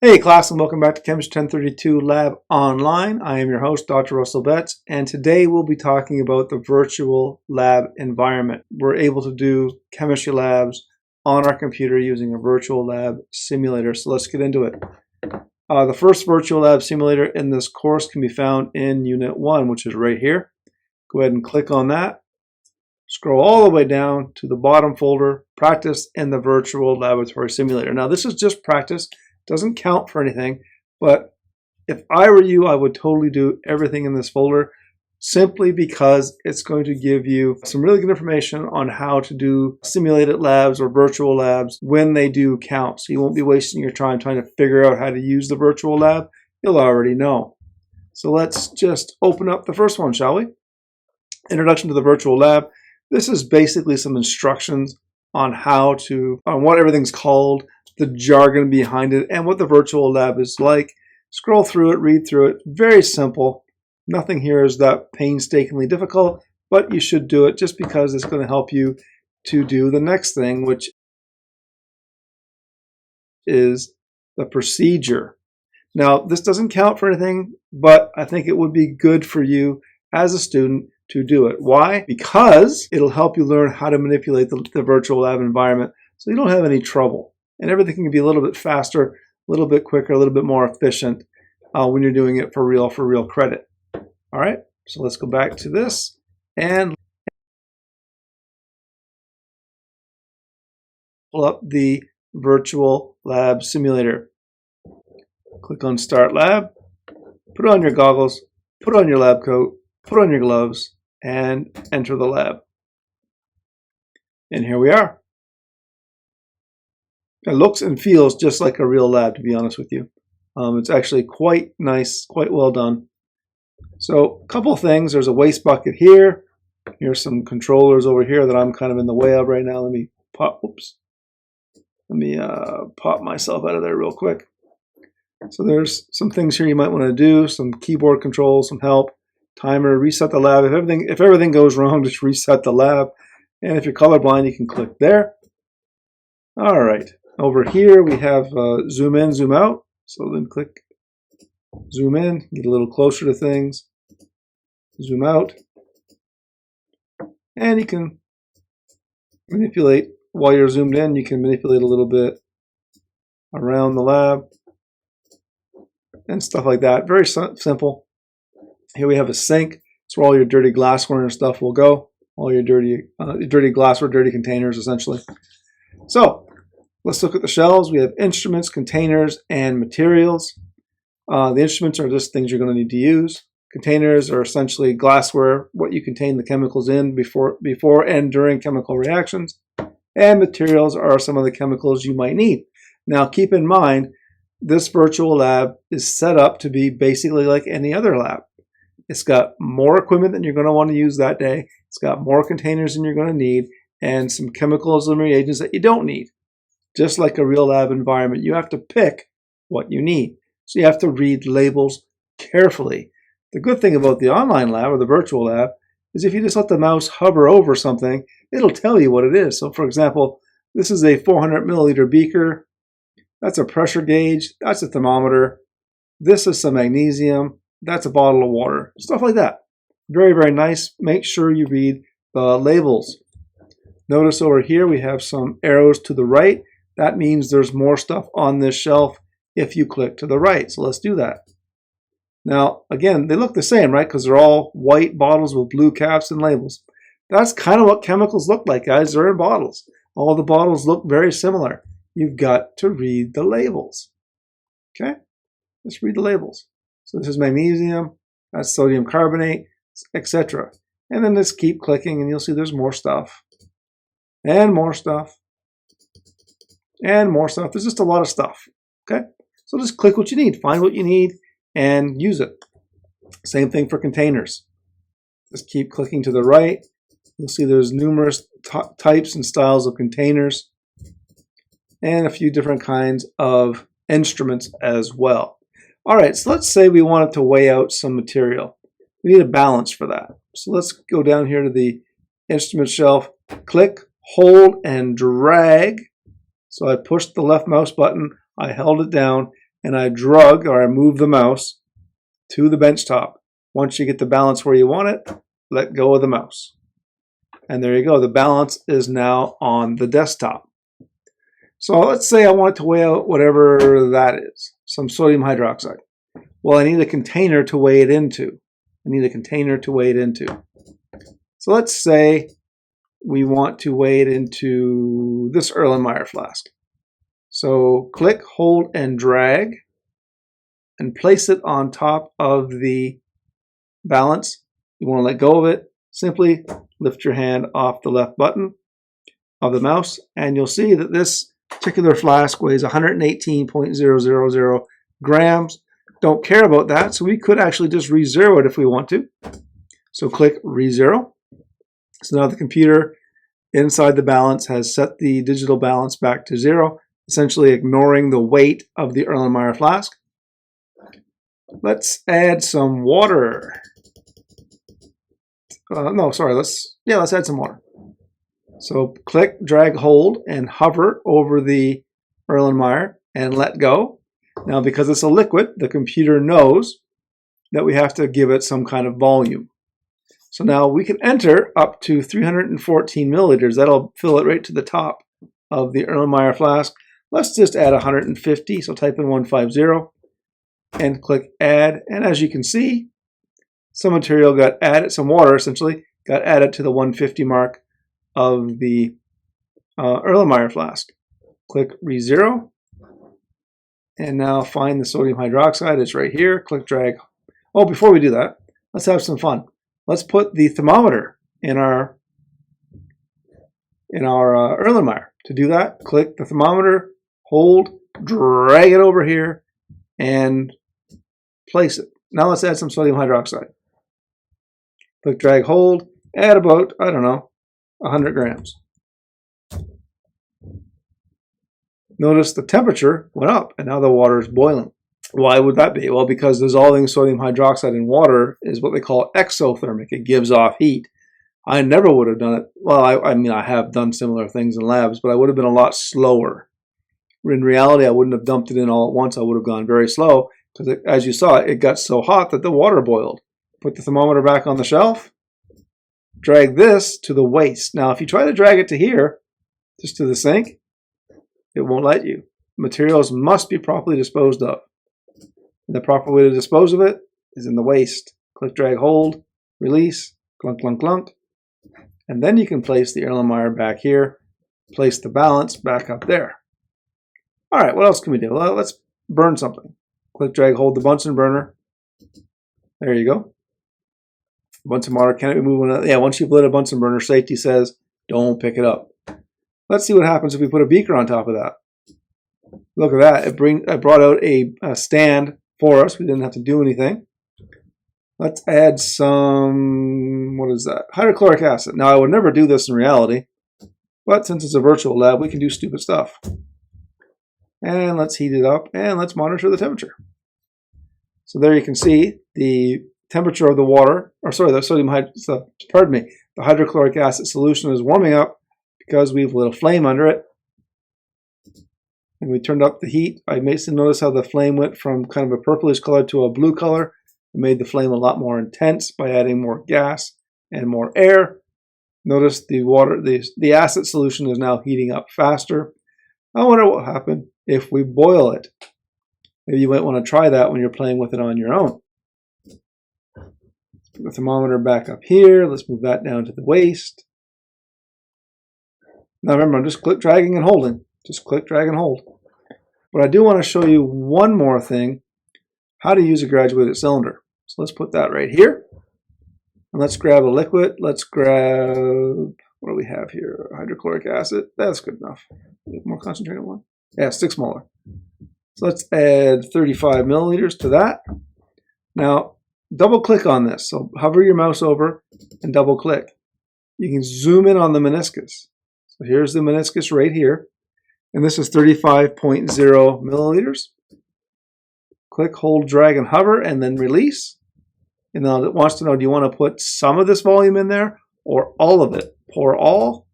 Hey class, and welcome back to CHM1032 Lab Online. I am your host, Dr. Russell Betts, and today we'll be talking about the virtual lab environment. We're able to do chemistry labs on our computer using a virtual lab simulator, so let's get into it. The first virtual lab simulator in this course can be found in Unit 1, which is right here. Go ahead and click on that. Scroll all the way down to the bottom folder, Practice in the Virtual Laboratory Simulator. Now this is just practice. Doesn't count for anything, but if I were you, I would totally do everything in this folder simply because it's going to give you some really good information on how to do simulated labs or virtual labs when they do count. So you won't be wasting your time trying to figure out how to use the virtual lab. You'll already know. So let's just open up the first one, shall we? Introduction to the virtual lab. This is basically some instructions on on what everything's called, the jargon behind it, and what the virtual lab is like. Scroll through it, read through it. Very simple. Nothing here is that painstakingly difficult, but you should do it just because it's going to help you to do the next thing, which is the procedure. Now, this doesn't count for anything, but I think it would be good for you as a student to do it. Why? Because it'll help you learn how to manipulate the virtual lab environment so you don't have any trouble. And everything can be a little bit faster, a little bit quicker, a little bit more efficient when you're doing it for real credit. All right, so let's go back to this and pull up the virtual lab simulator. Click on Start Lab, put on your goggles, put on your lab coat, put on your gloves, and enter the lab. And here we are. It looks and feels just like a real lab, to be honest with you. It's actually quite nice, quite well done. So a couple of things. There's a waste bucket here. Here's some controllers over here that I'm kind of in the way of right now. Let me pop myself out of there real quick. So there's some things here you might want to do, some keyboard controls, some help, timer, reset the lab. If everything goes wrong, just reset the lab. And if you're colorblind, you can click there. All right. Over here, we have zoom in, zoom out. So then click zoom in, get a little closer to things, zoom out. And you can manipulate, while you're zoomed in, you can manipulate a little bit around the lab and stuff like that. Very simple. Here we have a sink. It's where all your dirty glassware and stuff will go. All your dirty glassware, dirty containers, essentially. So let's look at the shelves. We have instruments, containers, and materials. The instruments are just things you're going to need to use. Containers are essentially glassware, what you contain the chemicals in before and during chemical reactions. And materials are some of the chemicals you might need. Now keep in mind, this virtual lab is set up to be basically like any other lab. It's got more equipment than you're going to want to use that day. It's got more containers than you're going to need, and some chemicals and reagents that you don't need. Just like a real lab environment, you have to pick what you need. So you have to read labels carefully. The good thing about the online lab or the virtual lab is if you just let the mouse hover over something, it'll tell you what it is. So for example, this is a 400 milliliter beaker. That's a pressure gauge. That's a thermometer. This is some magnesium. That's a bottle of water. Stuff like that. Very nice. Make sure you read the labels. Notice over here we have some arrows to the right. That means there's more stuff on this shelf if you click to the right. So let's do that. Now, again, they look the same, right? Because they're all white bottles with blue caps and labels. That's kind of what chemicals look like, guys. They're in bottles. All the bottles look very similar. You've got to read the labels. Okay? Let's read the labels. So this is magnesium, that's sodium carbonate, etc. And then just keep clicking and you'll see there's more stuff. And more stuff. And more stuff. There's just a lot of stuff. Okay? So just click what you need. Find what you need and use it. Same thing for containers. Just keep clicking to the right. You'll see there's numerous types and styles of containers and a few different kinds of instruments as well. All right, so let's say we wanted to weigh out some material. We need a balance for that. So let's go down here to the instrument shelf, click, hold, and drag. So I pushed the left mouse button, I held it down, and I drug or I move the mouse to the bench top. Once you get the balance where you want it, let go of the mouse. And there you go. The balance is now on the desktop. So let's say I want to weigh out whatever that is, some sodium hydroxide. Well, I need a container to weigh it into. So let's say we want to weigh it into this Erlenmeyer flask. So click, hold, and drag, and place it on top of the balance. You want to let go of it. Simply lift your hand off the left button of the mouse, and you'll see that this particular flask weighs 118.000 grams. Don't care about that, so we could actually just re-zero it if we want to. So click re-zero. So now the computer inside the balance has set the digital balance back to 0, essentially ignoring the weight of the Erlenmeyer flask. Let's add some water. Let's add some water. So click, drag, hold, and hover over the Erlenmeyer and let go. Now, because it's a liquid, the computer knows that we have to give it some kind of volume. So now we can enter up to 314 milliliters. That'll fill it right to the top of the Erlenmeyer flask. Let's just add 150. So type in 150 and click add. And as you can see, some material got added, some water essentially got added to the 150 mark of the Erlenmeyer flask. Click re-zero. And now find the sodium hydroxide. It's right here. Click, drag. Oh, before we do that, let's have some fun. Let's put the thermometer in our Erlenmeyer. To do that, click the thermometer, hold, drag it over here, and place it. Now let's add some sodium hydroxide. Click, drag, hold, add about, 100 grams. Notice the temperature went up and now the water is boiling. Why would that be? Well, because dissolving sodium hydroxide in water is what they call exothermic. It gives off heat. I never would have done it. Well, I have done similar things in labs, but I would have been a lot slower. In reality, I wouldn't have dumped it in all at once. I would have gone very slow because, as you saw, it got so hot that the water boiled. Put the thermometer back on the shelf. Drag this to the waste. Now, if you try to drag it to here, just to the sink, it won't let you. Materials must be properly disposed of. And the proper way to dispose of it is in the waste. Click, drag, hold, release, clunk, clunk, clunk. And then you can place the Erlenmeyer back here, place the balance back up there. All right, what else can we do? Well, let's burn something. Click, drag, hold the Bunsen burner. There you go. Bunsen burner, can it be moved? Yeah, once you've lit a Bunsen burner, safety says don't pick it up. Let's see what happens if we put a beaker on top of that. Look at that. It brought out a stand for us. We didn't have to do anything. Let's add some, what is that? Hydrochloric acid. Now, I would never do this in reality, but since it's a virtual lab, we can do stupid stuff. And let's heat it up, and let's monitor the temperature. So there you can see the temperature of the water, the hydrochloric acid solution is warming up because we've lit a flame under it. And we turned up the heat. I notice how the flame went from kind of a purplish color to a blue color. It made the flame a lot more intense by adding more gas and more air. Notice the acid solution is now heating up faster. I wonder what will happen if we boil it. Maybe you might want to try that when you're playing with it on your own. Put the thermometer back up here. Let's move that down to the waist. Now remember, I'm just click, dragging, and holding. Just click, drag, and hold. But I do want to show you one more thing, how to use a graduated cylinder. So let's put that right here. And let's grab a liquid. Let's grab, what do we have here? Hydrochloric acid. That's good enough. More concentrated one. Yeah, 6 molar. So let's add 35 milliliters to that. Now, double click on this. So hover your mouse over and double click. You can zoom in on the meniscus. So here's the meniscus right here. And this is 35.0 milliliters. Click, hold, drag, and hover, and then release. And now it wants to know, do you want to put some of this volume in there or all of it? Pour all.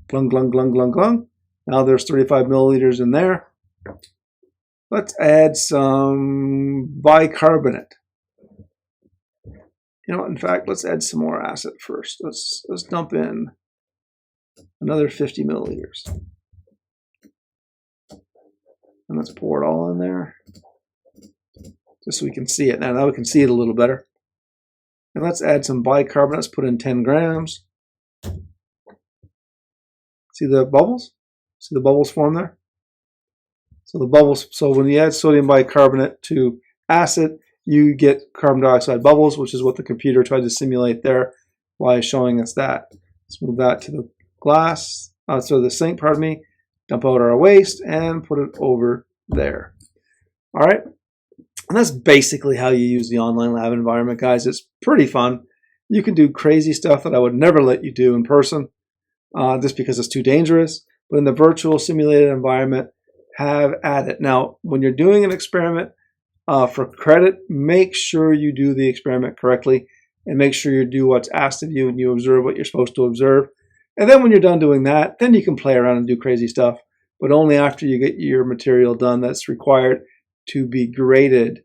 Glung, glung, glung, glung, glung. Now there's 35 milliliters in there. Let's add some bicarbonate. You know, in fact, let's add some more acid first. Let's dump in another 50 milliliters. And let's pour it all in there, just so we can see it. Now we can see it a little better. And let's add some bicarbonate. Let's put in 10 grams. See the bubbles? See the bubbles form there? So the bubbles, so when you add sodium bicarbonate to acid, you get carbon dioxide bubbles, which is what the computer tried to simulate there by showing us that. Let's move that to the glass, so the sink, pardon me, dump out our waste and put it over there. All right, and that's basically how you use the online lab environment, guys. It's pretty fun. You can do crazy stuff that I would never let you do in person, just because it's too dangerous. But in the virtual simulated environment, have at it. Now, when you're doing an experiment, for credit, make sure you do the experiment correctly and make sure you do what's asked of you and you observe what you're supposed to observe. And then when you're done doing that, then you can play around and do crazy stuff, but only after you get your material done that's required to be graded.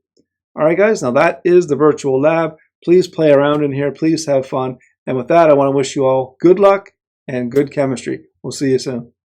All right, guys, now that is the virtual lab. Please play around in here. Please have fun. And with that, I want to wish you all good luck and good chemistry. We'll see you soon.